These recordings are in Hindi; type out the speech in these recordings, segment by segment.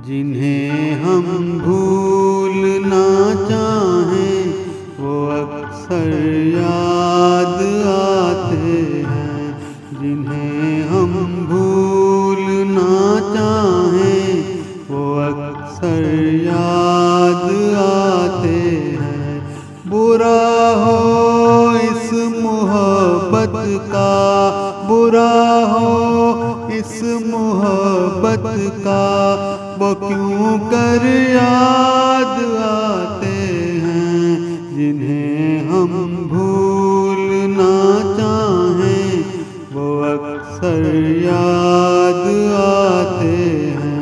जिन्हें हम भूलना चाहें वो अक्सर याद आते हैं। जिन्हें हम भूलना चाहें वो अक्सर याद आते हैं। बुरा हो इस मोहब्बत का, बुरा हो इस मोहब्बत का, वो क्यों कर याद आते हैं। जिन्हें हम भूलना चाहें वो अक्सर याद आते हैं।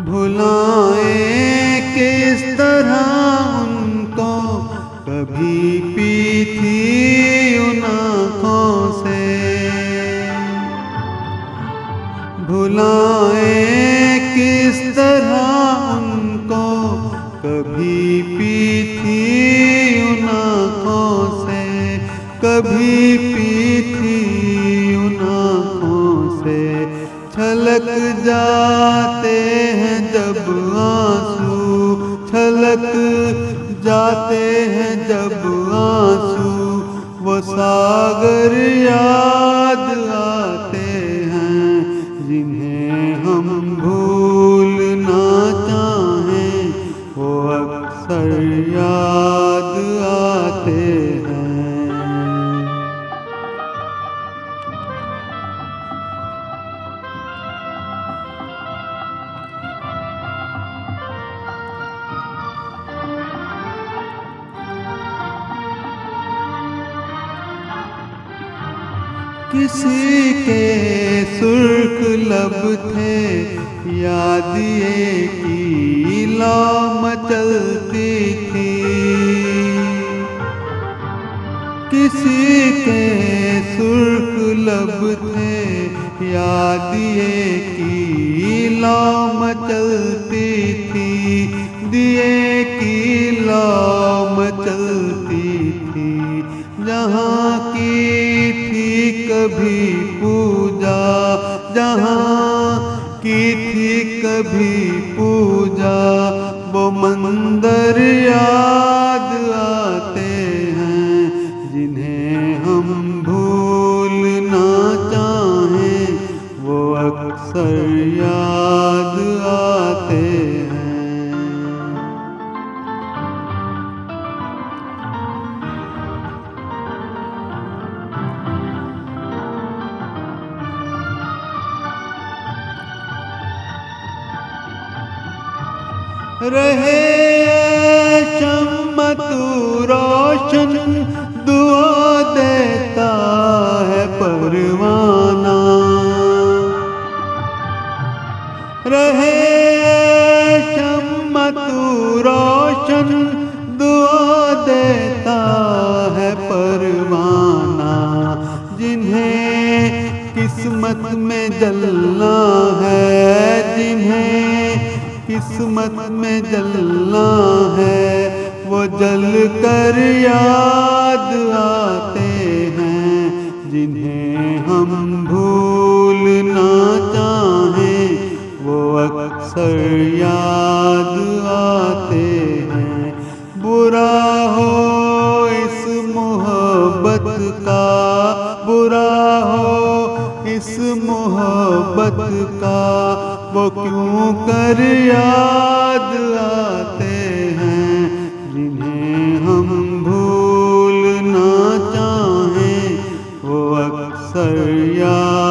भुलाएं किस तरह उनको कभी पी थी उन आँखों से। भुलाएं किस तरह उनको कभी पी थी उन आँखों से, कभी पी थी उन आँखों से। छलक जाते हैं जब आंसू, छलक जाते हैं जब आंसू, वो सागर याद आते हैं। जिन्हें हम भूलना चाहें वो अक्सर याद आते हैं। किसी के सुर्ख लब थे याद ये की लौ मचलती थी। किसी के सुर्ख लब थे याद ये की लौ मचलती थी, दिए की लौ मचलती थी। जहाँ की थी कभी पूजा, जहाँ की थी कभी पूजा, वो मंदिर याद आते हैं। जिन्हें हम भूलना चाहें वो अक्सर याद आते हैं। रहे शम्म तू रोशन दुआ देता है परवाना। रहे शम्म तू रोशन दुआ देता है परवाना। जिन्हें किस्मत में जलना है, जिन्हें किस्मत में जलना है, वो जल कर याद आते हैं। जिन्हें हम भूलना चाहें वो अक्सर याद आते हैं। बुरा हो इस मोहब्बत का, बुरा हो इस मोहब्बत का, वो क्यों कर याद आते हैं। जिन्हें हम भूलना चाहें वो अक्सर याद